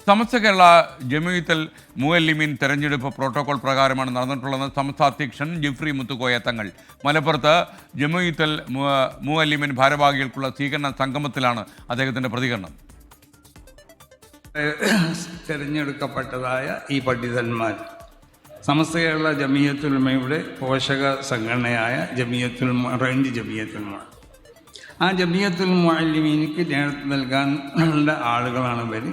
സമസ്ത കേരള ജമീയത്തുൽ മുഅല്ലിമീൻ തെരഞ്ഞെടുപ്പ് പ്രോട്ടോകോൾ പ്രകാരമാണ് നടന്നിട്ടുള്ളതെന്ന് സമസ്ത അധ്യക്ഷൻ ജിഫ്രി മുത്തുക്കോയ തങ്ങൾ മലപ്പുറത്ത് ജമീയത്തുൽ മുഅല്ലിമീൻ ഭാരവാഹികൾക്കുള്ള സ്വീകരണ സംഗമത്തിലാണ് അദ്ദേഹത്തിൻ്റെ പ്രതികരണം. തിരഞ്ഞെടുക്കപ്പെട്ടതായ ഈ പണ്ഡിതന്മാർ സമസ്ത കേരള ജമീയത്തുൽ ഉലമയുടെ പോഷക സംഘടനയായ റേഞ്ച് ജമീയത്തുൽ ഉലമ, ആ ജമീയത്തുൽ മുഅല്ലിമീനിക്ക് നേതൃത്വം നൽകാനുള്ള ആളുകളാണ് ഇവർ.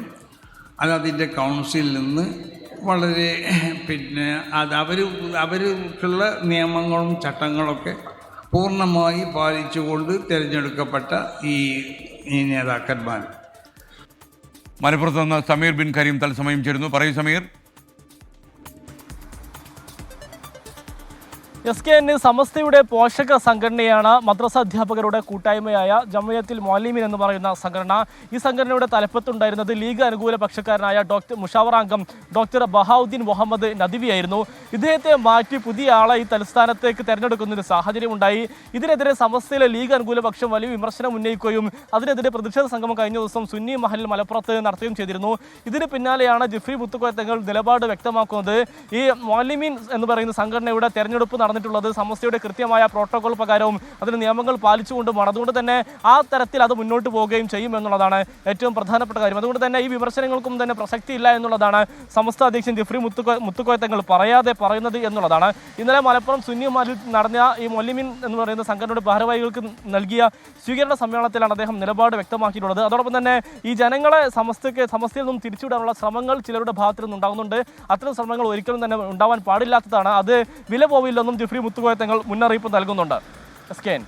അതിൻ്റെ കൗൺസിലിൽ നിന്ന് വളരെ അവർക്കുള്ള നിയമങ്ങളും ചട്ടങ്ങളൊക്കെ പൂർണ്ണമായി പാലിച്ചുകൊണ്ട് തിരഞ്ഞെടുക്കപ്പെട്ട ഈ നേതാക്കന്മാർ. മലപ്പുറത്ത് നിന്ന് സമീർ ബിൻ കരീം തത്സമയം ചേരുന്നു. പറയൂ സമീർ. SKN സമസ്തയുടെ പോഷക സംഘടനയാണ് മദ്രസ അധ്യാപകരുടെ കൂട്ടായ്മയായ ജമീയത്തുൽ മുഅല്ലിമീൻ എന്ന് പറയുന്ന സംഘടന. ഈ സംഘടനയുടെ തലപ്പത്തുണ്ടായിരുന്നത് ലീഗ് അനുകൂല പക്ഷക്കാരനായ മുഷാവറ അംഗം ഡോക്ടർ ബഹാവുദ്ദീൻ മുഹമ്മദ് നദിവിയായിരുന്നു. ഇദ്ദേഹത്തെ മാറ്റി പുതിയ ആളെ ഈ തലസ്ഥാനത്തേക്ക് തെരഞ്ഞെടുക്കുന്നൊരു സാഹചര്യമുണ്ടായി. ഇതിനെതിരെ സമസ്തയിലെ ലീഗ് അനുകൂല പക്ഷം വലിയ വിമർശനം ഉന്നയിക്കുകയും അതിനെതിരെ പ്രതിഷേധ സംഗമം കഴിഞ്ഞ ദിവസം സുന്നി മഹലിൽ മലപ്പുറത്ത് നടത്തുകയും ചെയ്തിരുന്നു. ഇതിന് പിന്നാലെയാണ് ജിഫ്രി മുത്തുക്കോയ തങ്ങൾ നിലപാട് വ്യക്തമാക്കുന്നത്. ഈ മുഅല്ലിമീൻ എന്ന് പറയുന്ന സംഘടനയുടെ തെരഞ്ഞെടുപ്പ് നടന്നിട്ടുള്ളത് സമസ്തയുടെ കൃത്യമായ പ്രോട്ടോകോൾ പ്രകാരവും അതിന് നിയമങ്ങൾ പാലിച്ചുകൊണ്ടുമാണ്. അതുകൊണ്ട് തന്നെ ആ തരത്തിൽ അത് മുന്നോട്ട് പോവുകയും ചെയ്യുമെന്നുള്ളതാണ് ഏറ്റവും പ്രധാനപ്പെട്ട കാര്യം. അതുകൊണ്ട് തന്നെ ഈ വിമർശനങ്ങൾക്കും തന്നെ പ്രസക്തിയില്ല എന്നുള്ളതാണ് സമസ്ത അധ്യക്ഷൻ ജിഫ്രി മുത്തുക്കോയ തങ്ങൾ പറയാതെ പറയുന്നത് എന്നുള്ളതാണ്. ഇന്നലെ മലപ്പുറം സുന്നി മഹലിൽ നടന്ന ഈ മുഅല്ലിമീൻ എന്ന് പറയുന്ന സംഘടനയുടെ ഭാരവാഹികൾക്ക് നൽകിയ സ്വീകരണ സമ്മേളനത്തിലാണ് അദ്ദേഹം നിലപാട് വ്യക്തമാക്കിയിട്ടുള്ളത്. അതോടൊപ്പം തന്നെ ഈ ജനങ്ങളെ സമസ്തയിൽ നിന്നും തിരിച്ചുവിടാനുള്ള ശ്രമങ്ങൾ ചിലരുടെ ഭാഗത്തു നിന്നുണ്ടാകുന്നുണ്ട്. അത്തരം ശ്രമങ്ങൾ ഒരിക്കലും തന്നെ ഉണ്ടാവാൻ പാടില്ലാത്തതാണ്. അത് വില പോവില്ലെന്നും ജിഫ്രി മുത്തുക്കോയ തങ്ങൾ മുന്നറിയിപ്പ് നൽകുന്നുണ്ട്. SKN.